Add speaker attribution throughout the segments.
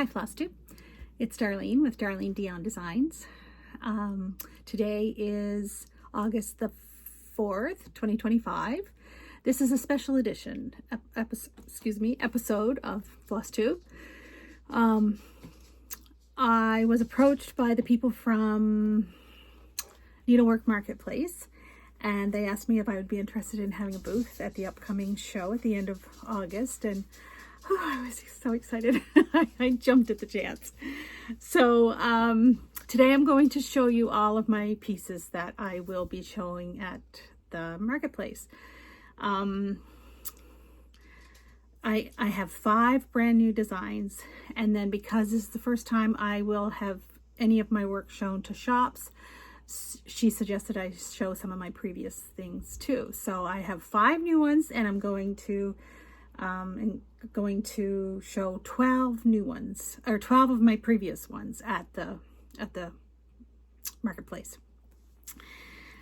Speaker 1: Hi Flosstube, it's Darlene with Darlene Dion Designs. Today is August the 4th, 2025. This is a special edition episode of Flosstube. I was approached by the people from Needlework Marketplace, and they asked me if I would be interested in having a booth at the upcoming show at the end of August, and I was so excited. I jumped at the chance. So today I'm going to show you all of my pieces that I will be showing at the marketplace. I have 5 brand new designs, and then because this is the first time I will have any of my work shown to shops, she suggested I show some of my previous things too. So I have 5 new ones, and I'm going to show 12 new ones, or 12 of my previous ones at the marketplace.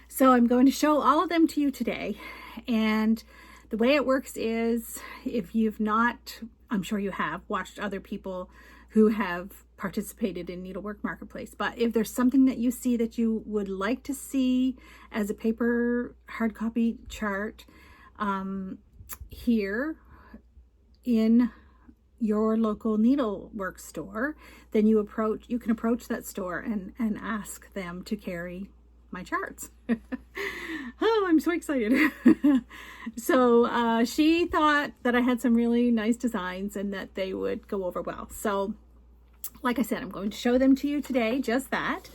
Speaker 1: So I'm going to show all of them to you today, and the way it works is, if you've not, I'm sure you have, watched other people who have participated in Needlework Marketplace, but if there's something that you see that you would like to see as a paper hard copy chart here in your local needlework store, then you can approach that store and ask them to carry my charts. Oh, I'm so excited. So she thought that I had some really nice designs and that they would go over well. So like I said, I'm going to show them to you today, just that.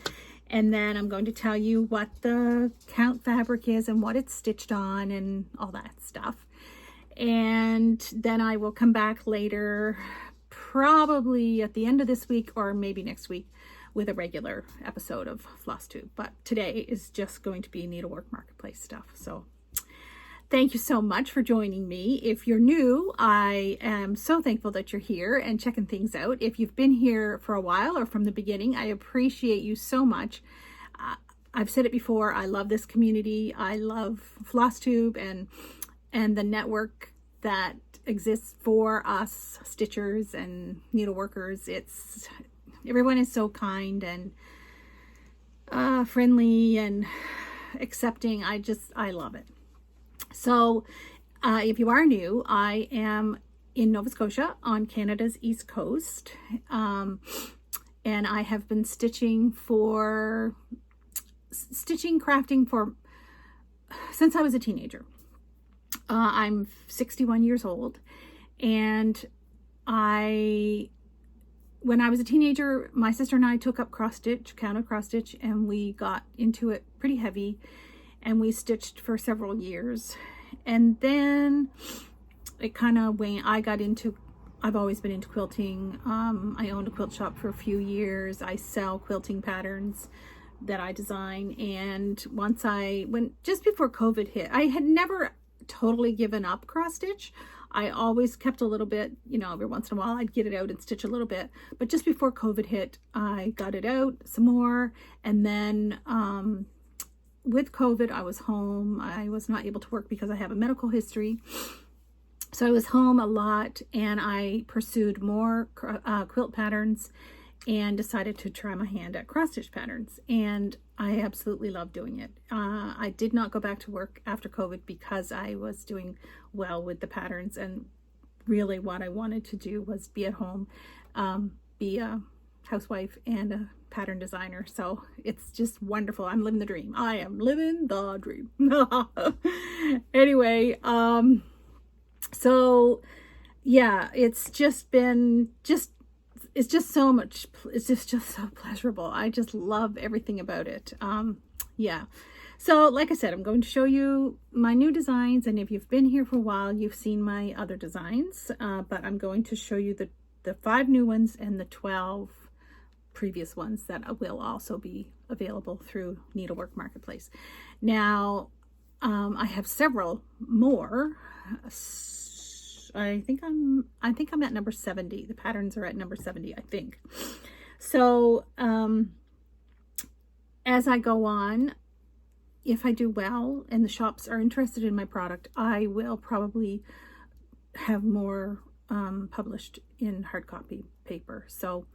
Speaker 1: And then I'm going to tell you what the count fabric is and what it's stitched on and all that stuff. And then I will come back later, probably at the end of this week or maybe next week, with a regular episode of Flosstube. But today is just going to be Needlework Marketplace stuff. So thank you so much for joining me. If you're new, I am so thankful that you're here and checking things out. If you've been here for a while or from the beginning, I appreciate you so much. I've said it before, I love this community. I love Flosstube and the network that exists for us stitchers and needleworkers. Everyone is so kind and friendly and accepting. I love it. So if you are new, I am in Nova Scotia on Canada's East Coast, and I have been crafting since I was a teenager. I'm 61 years old, and when I was a teenager, my sister and I took up counted cross stitch, and we got into it pretty heavy, and we stitched for several years. And then it kind of went, I've always been into quilting. I owned a quilt shop for a few years. I sell quilting patterns that I design. And just before COVID hit, I had never totally given up cross stitch. I always kept a little bit, every once in a while I'd get it out and stitch a little bit. But just before COVID hit, I got it out some more. And then with COVID, I was home. I was not able to work because I have a medical history. So I was home a lot, and I pursued more quilt patterns and decided to try my hand at cross stitch patterns. And I absolutely love doing it. I did not go back to work after COVID because I was doing well with the patterns, and really what I wanted to do was be at home, be a housewife and a pattern designer. So it's just wonderful. I'm living the dream. I am living the dream. Anyway, so yeah, it's just so much, it's just so pleasurable. I just love everything about it. Yeah. So like I said, I'm going to show you my new designs, and if you've been here for a while, you've seen my other designs, but I'm going to show you the 5 new ones and the 12 previous ones that will also be available through Needlework Marketplace. Now, I have several more. I think I'm at number 70. The patterns are at number 70, I think. So as I go on, if I do well and the shops are interested in my product, I will probably have more published in hard copy paper. So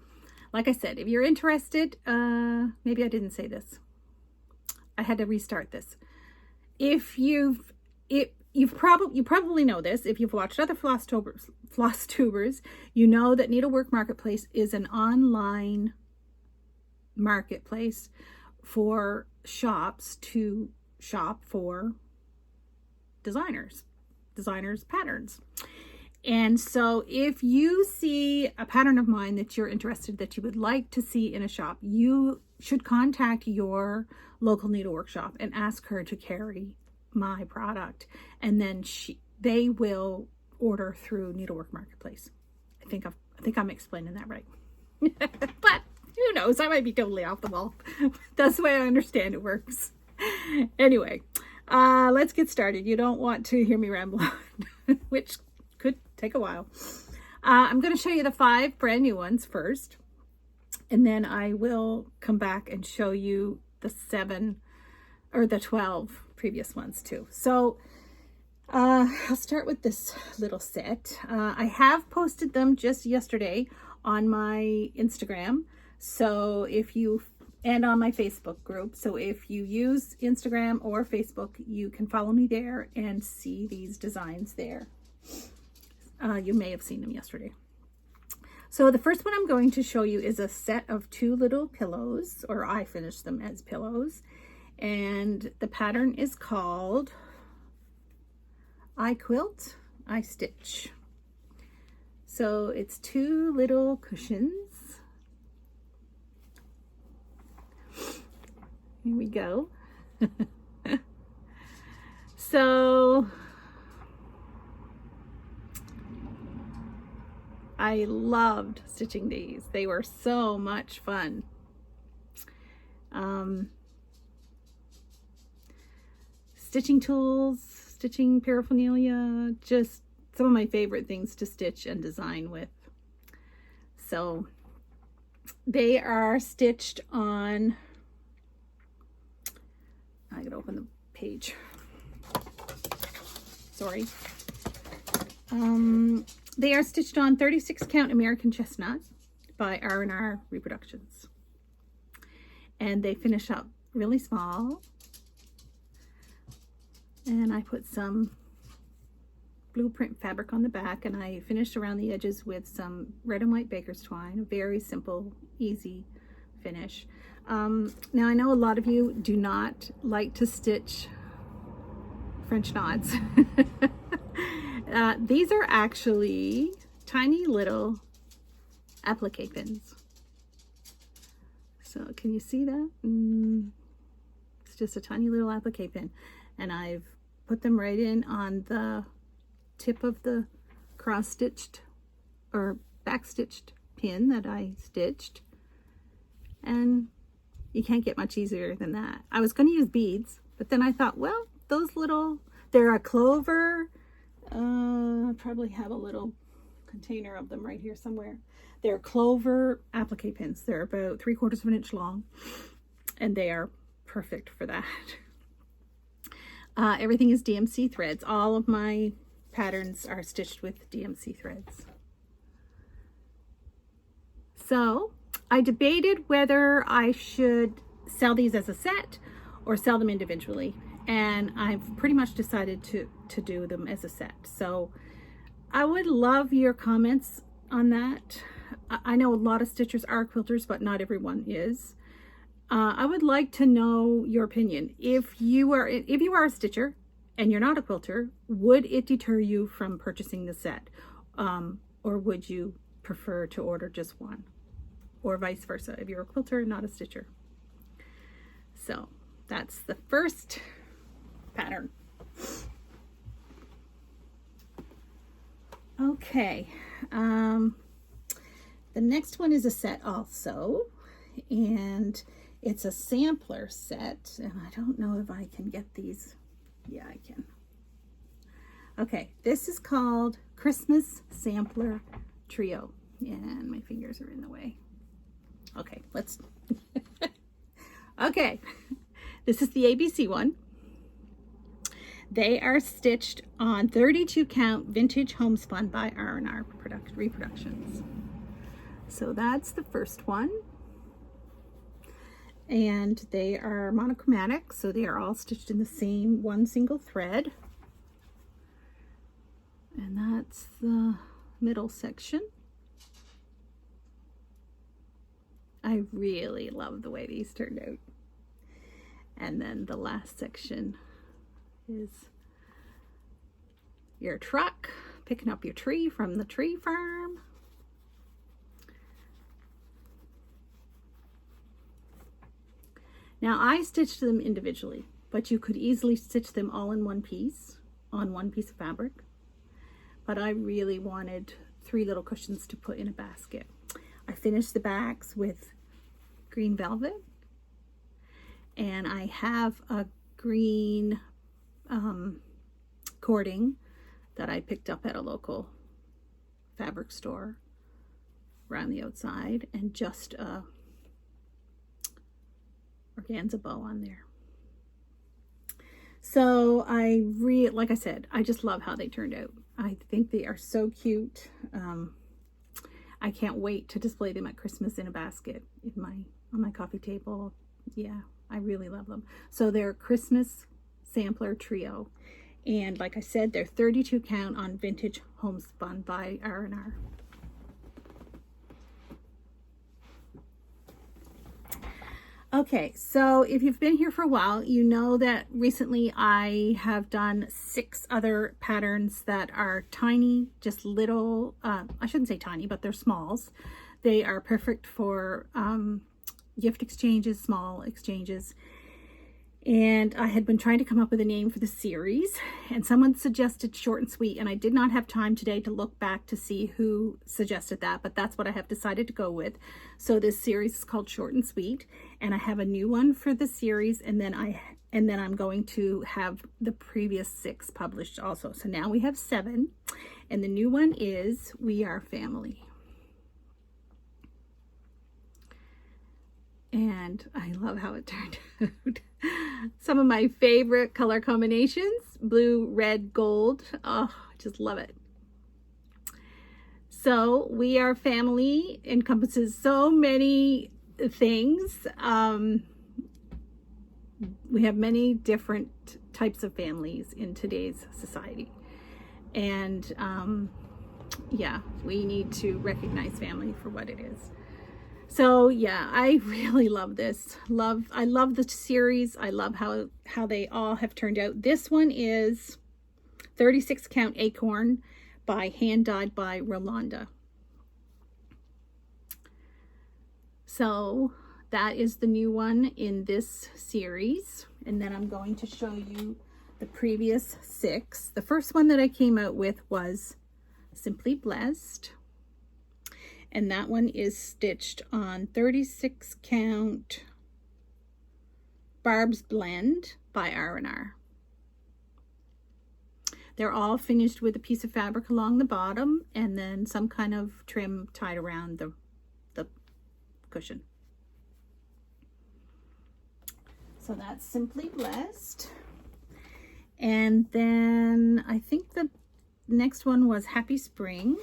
Speaker 1: like I said, if you're interested, maybe I didn't say this. I had to restart this. If you probably know this. If you've watched other Flosstubers, you know that Needlework Marketplace is an online marketplace for shops to shop for designers patterns. And so if you see a pattern of mine that you're interested, that you would like to see in a shop, you should contact your local needlework shop and ask her to carry my product, and then they will order through Needlework Marketplace. I think I'm explaining that right. But who knows, I might be totally off the wall. That's the way I understand it works. Anyway, let's get started. You don't want to hear me ramble on, which could take a while. I'm going to show you the 5 brand new ones first, and then I will come back and show you the 7 or the 12 previous ones too. So I'll start with this little set. I have posted them just yesterday on my Instagram, so and on my Facebook group. So if you use Instagram or Facebook, you can follow me there and see these designs there. You may have seen them yesterday. So the first one I'm going to show you is a set of 2 little pillows, or I finished them as pillows. And the pattern is called Quilt I Stitch. So it's 2 little cushions. Here we go. So I loved stitching these. They were so much fun. Stitching tools, stitching paraphernalia, just some of my favorite things to stitch and design with. So they are stitched on, I gotta open the page, sorry. They are stitched on 36 count American Chestnut by R&R Reproductions. And they finish up really small. And I put some blueprint fabric on the back, and I finished around the edges with some red and white baker's twine. A very simple, easy finish. Now I know a lot of you do not like to stitch French knots. These are actually tiny little applique pins. So can you see that? It's just a tiny little applique pin. And I've put them right in on the tip of the cross-stitched or back-stitched pin that I stitched. And you can't get much easier than that. I was going to use beads, but then I thought, well, those little, they're a clover. I probably have a little container of them right here somewhere. They're clover applique pins. They're about 3/4 of an inch long, and they are perfect for that. Everything is DMC threads. All of my patterns are stitched with DMC threads. So I debated whether I should sell these as a set or sell them individually, and I've pretty much decided to do them as a set. So I would love your comments on that. I know a lot of stitchers are quilters, but not everyone is. I would like to know your opinion. If you are a stitcher and you're not a quilter, would it deter you from purchasing the set? Or would you prefer to order just one? Or vice versa, if you're a quilter, not a stitcher. So that's the first pattern. Okay, the next one is a set also, and it's a sampler set, and I don't know if I can get these. Yeah, I can. Okay, this is called Christmas Sampler Trio, and my fingers are in the way. Okay, let's, okay, this is the ABC one. They are stitched on 32 count vintage homespun by R&R Reproductions. So that's the first one. And they are monochromatic, so they are all stitched in the same one single thread. And that's the middle section. I really love the way these turned out. And then the last section is your truck, picking up your tree from the tree farm. Now I stitched them individually, but you could easily stitch them all in one piece, on one piece of fabric. But I really wanted 3 little cushions to put in a basket. I finished the backs with green velvet, and I have a green cording that I picked up at a local fabric store around the outside, and just a organza bow on there. So like I said, I just love how they turned out. I think they are so cute. I can't wait to display them at Christmas in a basket on my coffee table. Yeah, I really love them. So they're Christmas sampler trio, and like I said, they're 32 count on vintage homespun by R&R. Okay, so if you've been here for a while, you know that recently I have done 6 other patterns that are tiny, just little, I shouldn't say tiny, but they're smalls. They are perfect for gift exchanges, small exchanges. And I had been trying to come up with a name for the series, and someone suggested Short and Sweet, and I did not have time today to look back to see who suggested that, but that's what I have decided to go with. So this series is called Short and Sweet, and I have a new one for the series, and then I'm going to have the previous 6 published also. So now we have 7, and the new one is We Are Family. And I love how it turned out. Some of my favorite color combinations, blue, red, gold. Oh, I just love it. So We Are Family encompasses so many things. We have many different types of families in today's society. And yeah, we need to recognize family for what it is. So yeah, I really love this. I love the series. I love how they all have turned out. This one is 36 count acorn by hand dyed by Rolanda. So that is the new one in this series. And then I'm going to show you the previous 6. The first one that I came out with was Simply Blessed. And that one is stitched on 36 count Barb's Blend by R&R. They're all finished with a piece of fabric along the bottom and then some kind of trim tied around the cushion. So that's Simply Blessed. And then I think the next one was Happy Spring,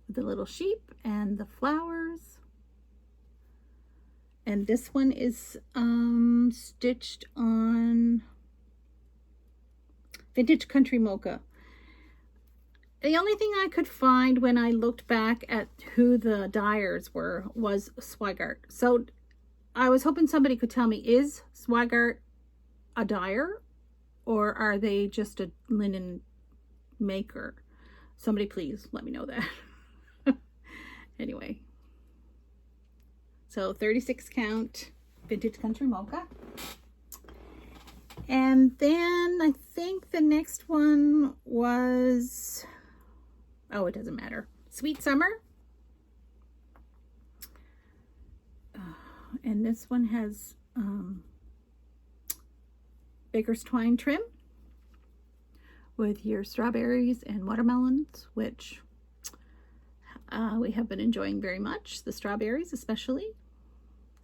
Speaker 1: with the little sheep and the flowers. And this one is stitched on Vintage Country Mocha. The only thing I could find when I looked back at who the dyers were was Swigart. So I was hoping somebody could tell me, is Swigart a dyer or are they just a linen maker? Somebody please let me know that. Anyway, so 36 count Vintage Country Mocha. And then I think the next one was, oh, it doesn't matter, Sweet Summer. And this one has Baker's Twine trim with your strawberries and watermelons, which we have been enjoying very much, the strawberries especially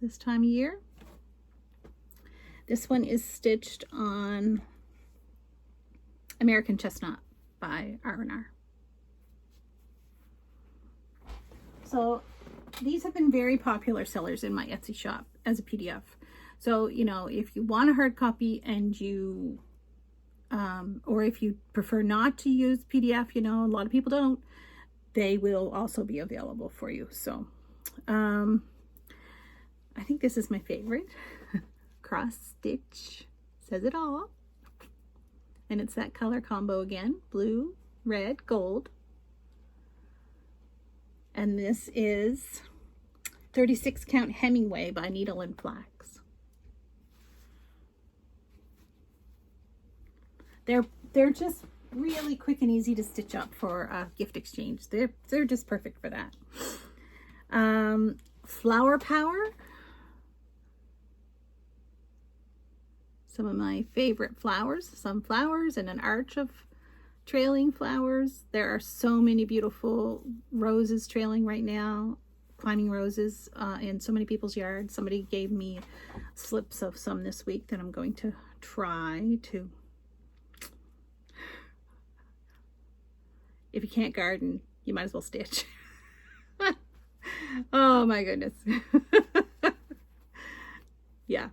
Speaker 1: this time of year. This one is stitched on American Chestnut by R&R. So these have been very popular sellers in my Etsy shop as a PDF. So, you know, if you want a hard copy and you, or if you prefer not to use PDF, you know, a lot of people don't, they will also be available for you. So, I think this is my favorite. Cross stitch, says it all. And it's that color combo again, blue, red, gold. And this is 36 count Hemingway by Needle and Flax. They're just really quick and easy to stitch up for a gift exchange. They're just perfect for that. Flower Power. Some of my favorite flowers, some flowers and an arch of trailing flowers. There are so many beautiful roses trailing right now, climbing roses in so many people's yards. Somebody gave me slips of some this week that I'm going to try to. If you can't garden, you might as well stitch. Oh my goodness. Yeah,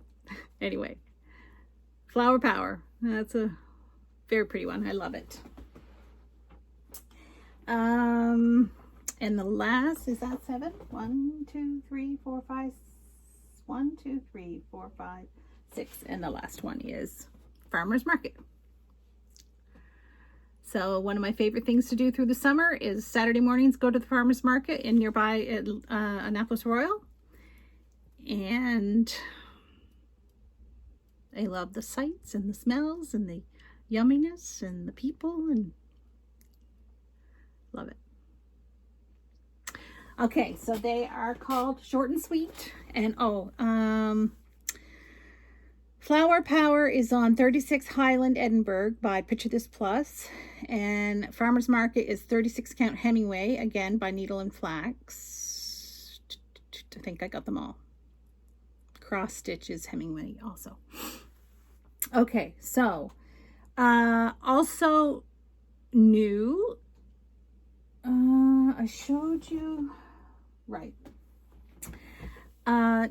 Speaker 1: anyway. Flower Power. That's a very pretty one. I love it. And the last, is that 7? 1, 2, 3, 4, 5. 1, 2, 3, 4, 5, 6. And the last one is Farmer's Market. So one of my favorite things to do through the summer is Saturday mornings go to the Farmer's Market in nearby Annapolis Royal. And I love the sights and the smells and the yumminess and the people, and love it. Okay, so they are called Short and Sweet. And Flower Power is on 36 Highland Edinburgh by Picture This Plus. And Farmer's Market is 36 count Hemingway, again by Needle and Flax. I think I got them all. Cross Stitch is Hemingway also. Okay, so also new, I showed you, right.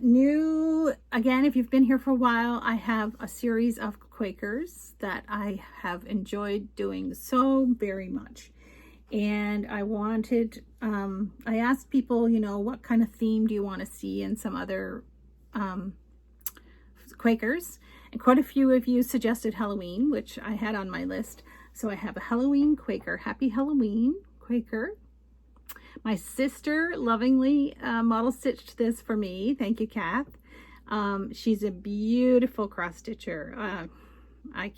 Speaker 1: New, again, if you've been here for a while, I have a series of Quakers that I have enjoyed doing so very much. And I wanted, I asked people, you know, what kind of theme do you want to see in some other Quakers? And quite a few of you suggested Halloween, which I had on my list. So I have a Halloween Quaker. Happy Halloween, Quaker. My sister lovingly model stitched this for me. Thank you, Kath. She's a beautiful cross stitcher. I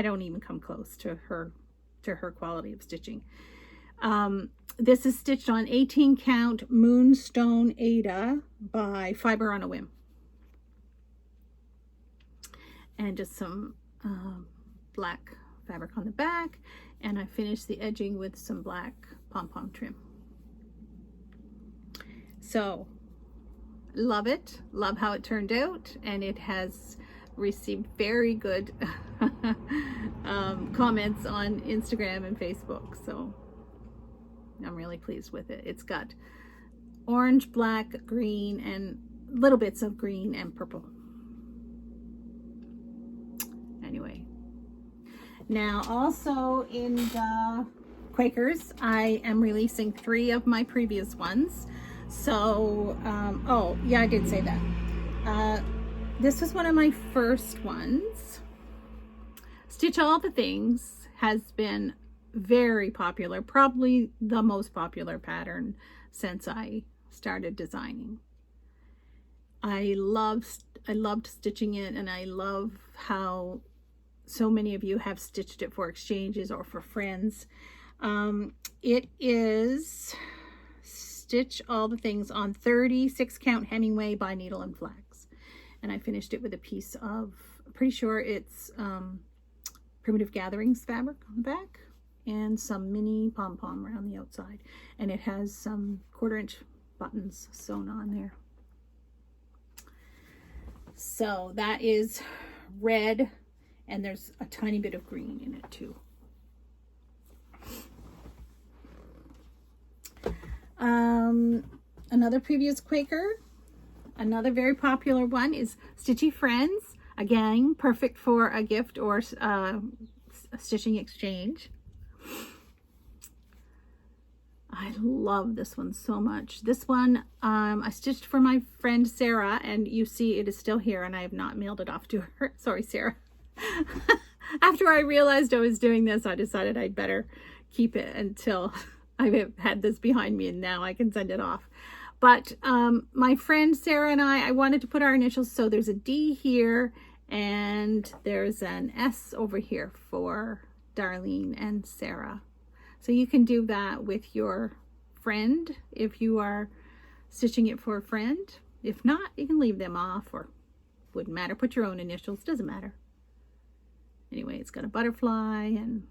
Speaker 1: don't even come close to her quality of stitching. This is stitched on 18 count Moonstone Ada by Fiber on a Whim. And just some black fabric on the back, and I finished the edging with some black pom-pom trim. So love it, love how it turned out, and it has received very good comments on Instagram and Facebook, so I'm really pleased with it. It's got orange, black, green, and little bits of green and purple. Anyway, now also in the Quakers, I am releasing 3 of my previous ones. So, oh yeah, I did say that. This was one of my first ones. Stitch All the Things has been very popular, probably the most popular pattern since I started designing. I loved stitching it, and I love how so many of you have stitched it for exchanges or for friends. It is Stitch All the Things on 36 count Hemingway by Needle and Flax. And I finished it with a piece of, I'm pretty sure it's Primitive Gatherings fabric on the back and some mini pom-pom around the outside. And it has some 1/4 inch buttons sewn on there. So that is red, and there's a tiny bit of green in it too. Another previous Quaker. Another very popular one is Stitchy Friends. Again, perfect for a gift or a stitching exchange. I love this one so much. This one I stitched for my friend Sarah, and you see it is still here, and I have not mailed it off to her. Sorry, Sarah. After I realized I was doing this, I decided I'd better keep it until I've had this behind me, and now I can send it off. But my friend Sarah and I wanted to put our initials, so there's a D here, and there's an S over here for Darlene and Sarah. So you can do that with your friend if you are stitching it for a friend. If not, you can leave them off, or wouldn't matter. Put your own initials, doesn't matter. Anyway, it's got a butterfly and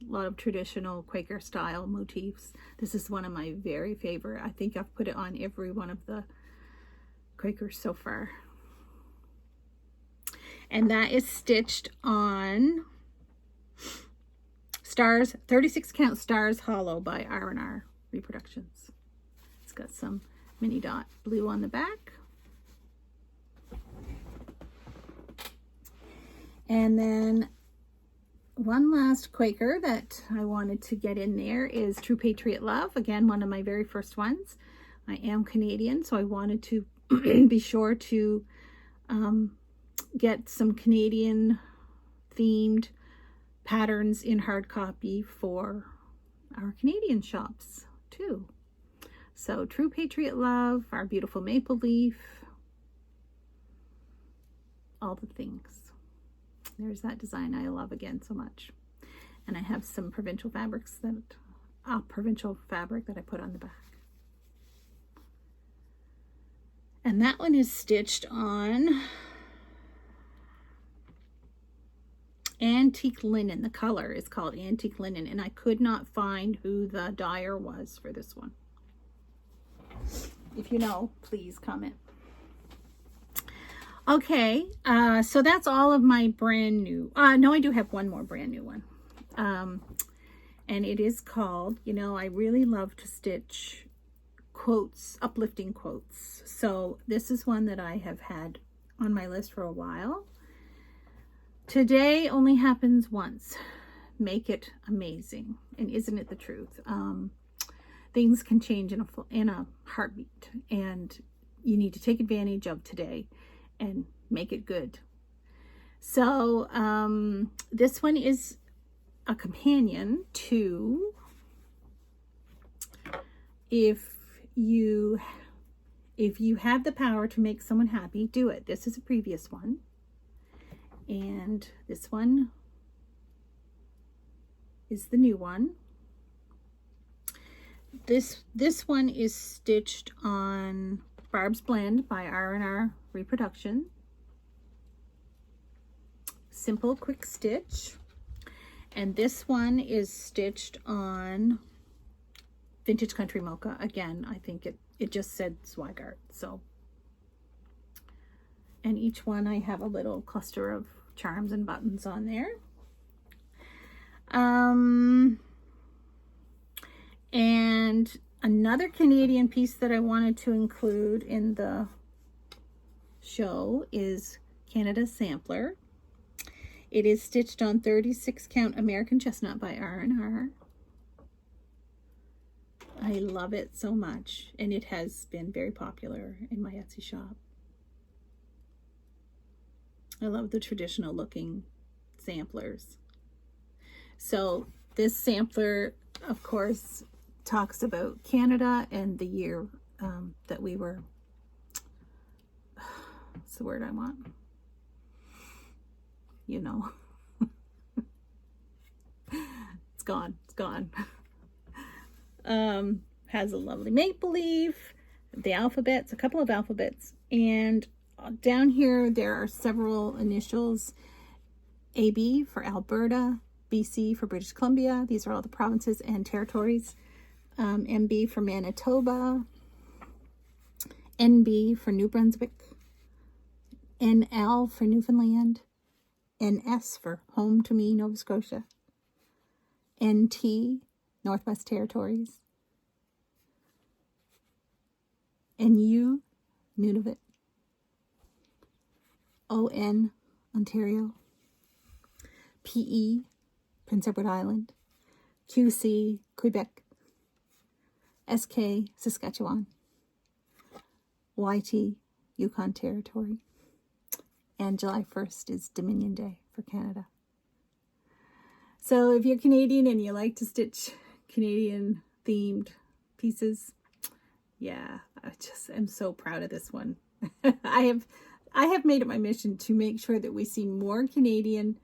Speaker 1: a lot of traditional Quaker style motifs. This is one of my very favorite. I think I've put it on every one of the Quakers so far. And that is stitched on Stars, 36 count Stars Hollow by R&R Reproductions. It's got some mini dot blue on the back. And then one last Quaker that I wanted to get in there is True Patriot Love. Again, one of my very first ones. I am Canadian, so I wanted to be sure to get some Canadian themed patterns in hard copy for our Canadian shops too. So True Patriot Love, our beautiful maple leaf, all the things. There's that design I love again so much. And I have some provincial fabrics that, provincial fabric that I put on the back. And that one is stitched on Antique Linen. The color is called Antique Linen, and I could not find who the dyer was for this one. If you know, please comment. Okay, so that's all of my brand new. No, I do have one more brand new one. And it is called, you know, I really love to stitch quotes, uplifting quotes. So this is one that I have had on my list for a while. Today only happens once. Make it amazing. And isn't it the truth? Things can change in a heartbeat, and you need to take advantage of today and make it good. So this one is a companion to if you have the power to make someone happy, do it. This is a previous one. And this one is the new one. This one is stitched on Barb's Blend by R&R Reproduction. Simple quick stitch. And this one is stitched on Vintage Country Mocha. Again, I think it just said Swagart. So, and each one I have a little cluster of charms and buttons on there. And another Canadian piece that I wanted to include in the show is Canada Sampler. It is stitched on 36 count American Chestnut by R&R. I love it so much, and it has been very popular in my Etsy shop. I love the traditional looking samplers. So this sampler, of course, talks about Canada and the year that we were, what's the word I want? You know. It's gone. Has a lovely maple leaf, the alphabets, a couple of alphabets, and down here there are several initials. AB for Alberta, BC for British Columbia. These are all the provinces and territories. MB for Manitoba, NB for New Brunswick, NL for Newfoundland, NS for Home to Me, Nova Scotia, NT, Northwest Territories, N-U, Nunavut. O-N, Ontario. P-E, Prince Edward Island. Q-C, Quebec. S-K, Saskatchewan. Y-T, Yukon Territory. And July 1st is Dominion Day for Canada. So if you're Canadian and you like to stitch Canadian themed pieces, yeah, I just am so proud of this one. I have made it my mission to make sure that we see more Canadian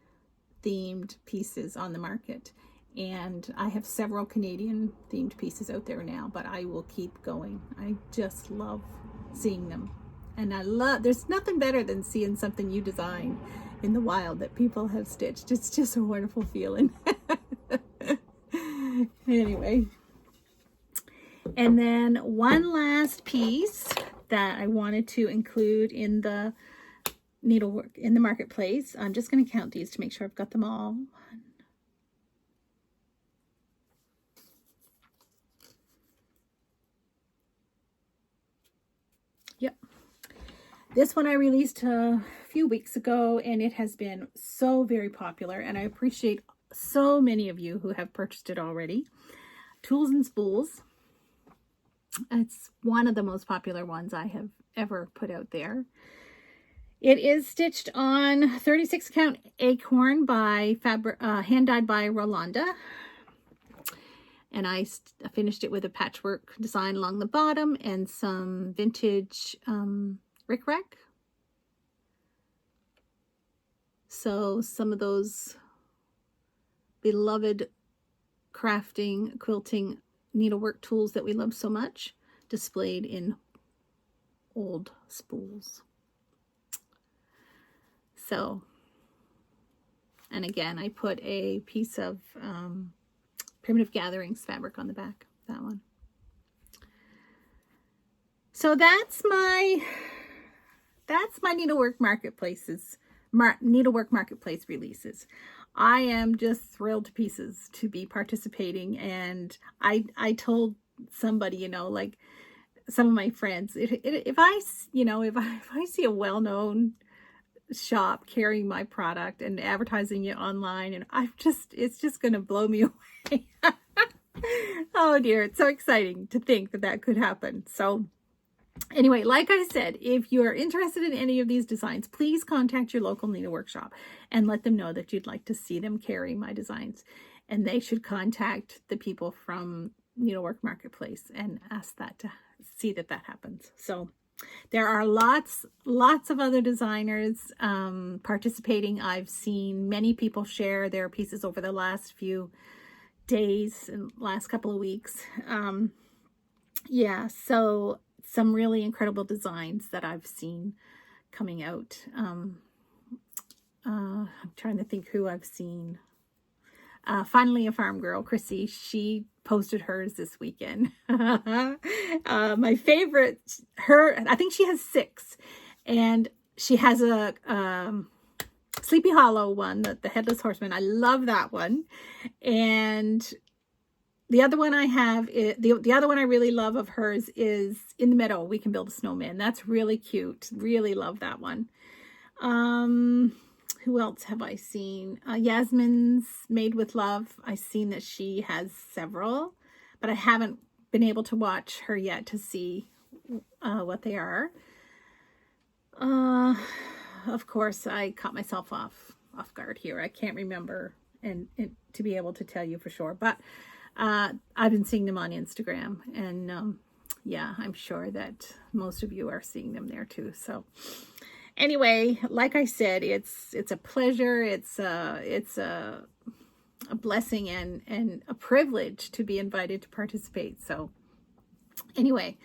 Speaker 1: themed pieces on the market. And I have several Canadian themed pieces out there now, but I will keep going. I just love seeing them. And there's nothing better than seeing something you design in the wild that people have stitched. It's just a wonderful feeling. Anyway. And then one last piece that I wanted to include in the needlework in the marketplace. I'm just going to count these to make sure I've got them all. Yep. This one I released a few weeks ago, and it has been so very popular, and I appreciate so many of you who have purchased it already. Tools and Spools. It's one of the most popular ones I have ever put out there. It is stitched on 36 count acorn by hand dyed by Rolanda. And I finished it with a patchwork design along the bottom and some vintage rickrack. So some of those beloved crafting, quilting, needlework tools that we love so much, displayed in old spools. So, and again, I put a piece of Primitive Gatherings fabric on the back, that one. So that's my needlework marketplaces, needlework marketplace releases. I am just thrilled to pieces to be participating, and I told somebody, you know, like some of my friends, if I see a well-known shop carrying my product and advertising it online, and it's just going to blow me away. Oh dear, it's so exciting to think that could happen. So anyway, like I said, if you are interested in any of these designs, please contact your local needlework shop and let them know that you'd like to see them carry my designs. And they should contact the people from Needlework Marketplace and ask that to see that happens. So there are lots of other designers participating. I've seen many people share their pieces over the last few days and last couple of weeks. Yeah, so some really incredible designs that I've seen coming out. I'm trying to think who I've seen. Finally a Farm Girl, Chrissy, she posted hers this weekend. My favorite, I think she has 6, and she has a Sleepy Hollow one, the Headless Horseman. I love that one. And the other one I have, the other one I really love of hers is In the Meadow, We Can Build a Snowman. That's really cute. Really love that one. Who else have I seen? Yasmin's Made with Love. I've seen that she has several, but I haven't been able to watch her yet to see what they are. Of course, I caught myself off guard here. I can't remember and to be able to tell you for sure, but I've been seeing them on Instagram, and yeah, I'm sure that most of you are seeing them there too. So anyway, like I said, it's a pleasure. It's a blessing and a privilege to be invited to participate. So anyway,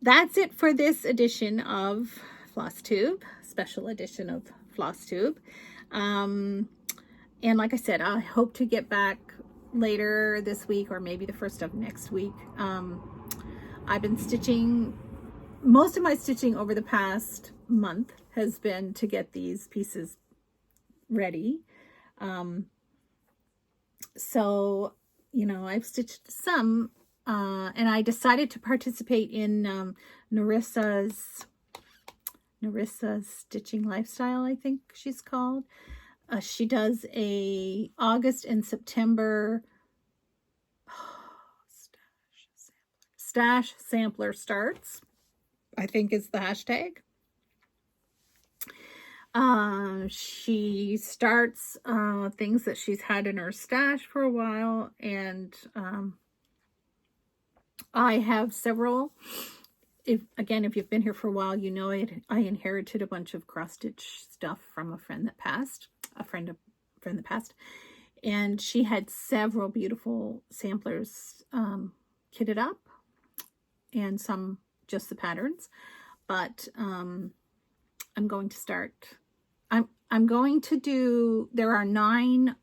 Speaker 1: that's it for this edition of Flosstube, special edition of Flosstube. And like I said, I hope to get back later this week or maybe the first of next week. I've been stitching, most of my stitching over the past month has been to get these pieces ready. So, you know, I've stitched some and I decided to participate in Narissa's Stitching Lifestyle, I think she's called. She does a August and September stash sampler starts, I think is the hashtag. She starts things that she's had in her stash for a while, and I have several. If you've been here for a while, you know I inherited a bunch of cross-stitch stuff from a friend that passed, and she had several beautiful samplers kitted up, and some just the patterns. But I'm going to start. I'm going to do. There are 9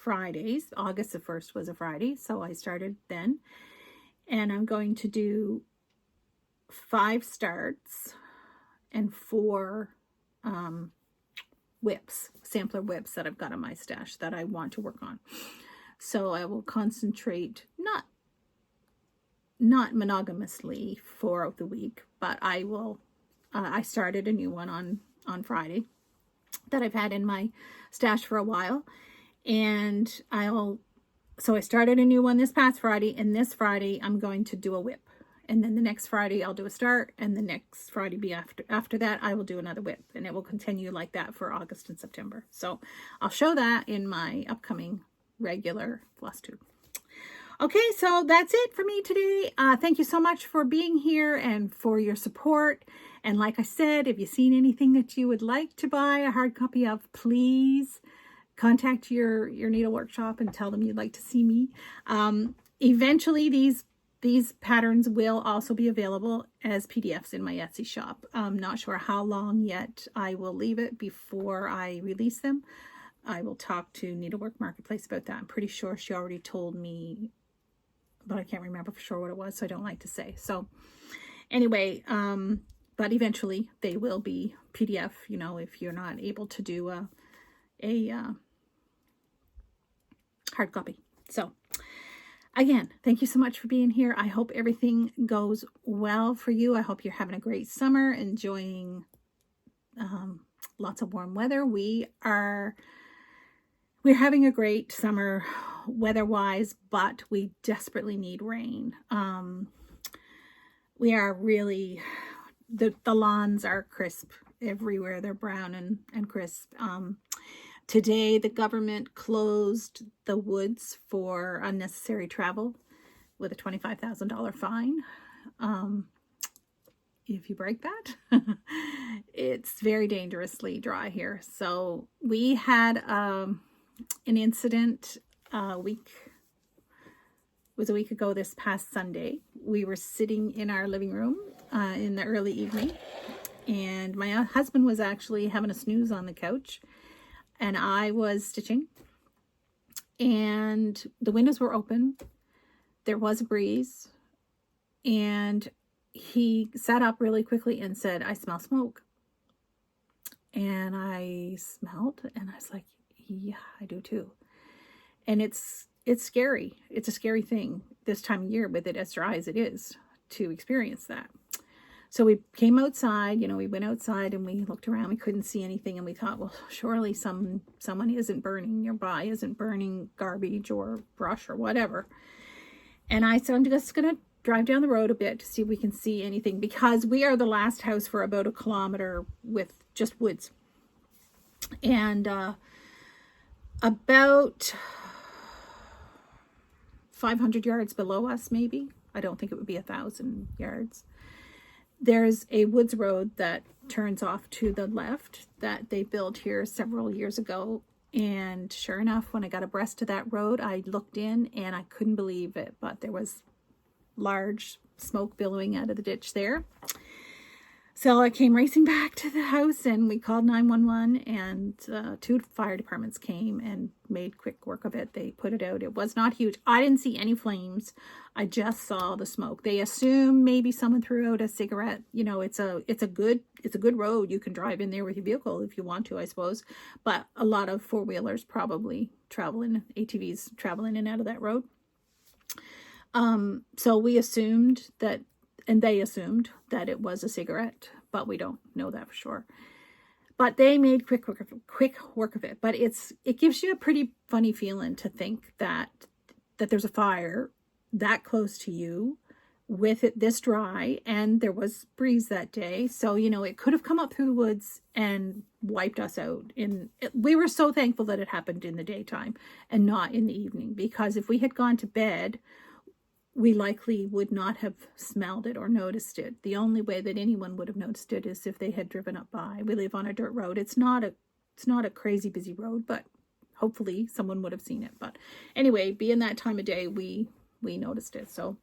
Speaker 1: Fridays. August the 1st was a Friday, so I started then, and I'm going to do 5 starts and 4 sampler whips that I've got in my stash that I want to work on. So I will concentrate, not monogamously throughout the week, but I will. I started a new one on Friday that I've had in my stash for a while, and so I started a new one this past Friday, and this Friday I'm going to do a whip. And then the next Friday I'll do a start, and the next Friday after that I will do another whip, and it will continue like that for August and September. So I'll show that in my upcoming regular Flosstube. Okay, so that's it for me today. Thank you so much for being here and for your support. And like I said, if you've seen anything that you would like to buy a hard copy of, please contact your Needlework shop and tell them you'd like to see me. Eventually these patterns will also be available as PDFs in my Etsy shop. I'm not sure how long yet I will leave it before I release them. I will talk to Needlework Marketplace about that. I'm pretty sure she already told me, but I can't remember for sure what it was, so I don't like to say. So anyway, but eventually they will be PDF, you know, if you're not able to do a hard copy. So again, thank you so much for being here. I hope everything goes well for you. I hope you're having a great summer, enjoying lots of warm weather. We're having a great summer weather-wise, but we desperately need rain. We are really, the lawns are crisp everywhere. They're brown and crisp. Today, the government closed the woods for unnecessary travel with a $25,000 fine. If you break that, it's very dangerously dry here. So we had an incident a week ago this past Sunday. We were sitting in our living room in the early evening, and my husband was actually having a snooze on the couch, and I was stitching, and the windows were open. There was a breeze, and he sat up really quickly and said, "I smell smoke." And I smelled, and I was like, yeah, I do too. And it's scary. It's a scary thing this time of year with it as dry as it is to experience that. So we came outside, you know, we went outside and we looked around. We couldn't see anything, and we thought, well, surely someone isn't burning nearby, isn't burning garbage or brush or whatever. And I said, I'm just going to drive down the road a bit to see if we can see anything, because we are the last house for about 1 kilometer with just woods. And about 500 yards below us, maybe, I don't think it would be 1,000 yards, there's a woods road that turns off to the left that they built here several years ago. And sure enough, when I got abreast of that road, I looked in and I couldn't believe it, but there was large smoke billowing out of the ditch there. So I came racing back to the house, and we called 911, and 2 fire departments came and made quick work of it. They put it out. It was not huge. I didn't see any flames. I just saw the smoke. They assume maybe someone threw out a cigarette. You know, it's a good road. You can drive in there with your vehicle if you want to, I suppose. But a lot of four-wheelers probably ATVs travel in and out of that road. So we assumed that, and they assumed that it was a cigarette, but we don't know that for sure. But they made quick work of it. But it gives you a pretty funny feeling to think that there's a fire that close to you with it this dry, and there was breeze that day. So, you know, it could have come up through the woods and wiped us out. We were so thankful that it happened in the daytime and not in the evening, because if we had gone to bed, we likely would not have smelled it or noticed it. The only way that anyone would have noticed it is if they had driven up by. We live on a dirt road. It's not a crazy busy road, but hopefully someone would have seen it. But anyway, being that time of day, we noticed it. So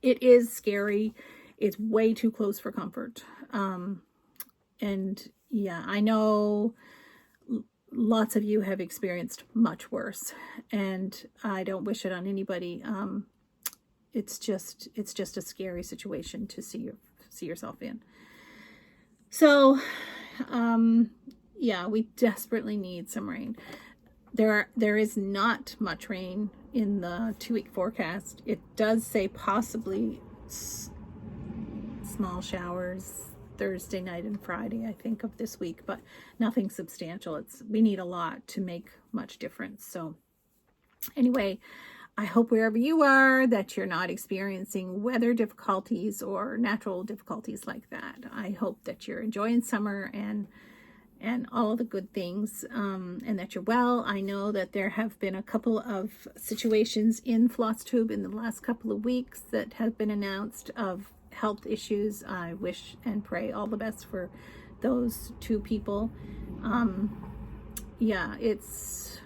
Speaker 1: it is scary. It's way too close for comfort. And yeah, I know lots of you have experienced much worse, and I don't wish it on anybody. It's just a scary situation to see yourself in. So, yeah, we desperately need some rain. There is not much rain in the 2-week forecast. It does say possibly small showers Thursday night and Friday, I think, of this week, but nothing substantial. We need a lot to make much difference. So anyway, I hope wherever you are that you're not experiencing weather difficulties or natural difficulties like that. I hope that you're enjoying summer and all of the good things, and that you're well. I know that there have been a couple of situations in Flosstube in the last couple of weeks that have been announced of health issues. I wish and pray all the best for those two people. Yeah, it's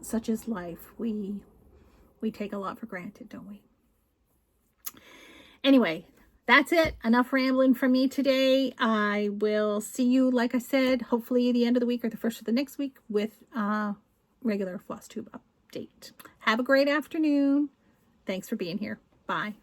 Speaker 1: such is life. We take a lot for granted, don't we? Anyway, that's it. Enough rambling from me today. I will see you, like I said, hopefully the end of the week or the first of the next week with a regular Flosstube update. Have a great afternoon. Thanks for being here. Bye.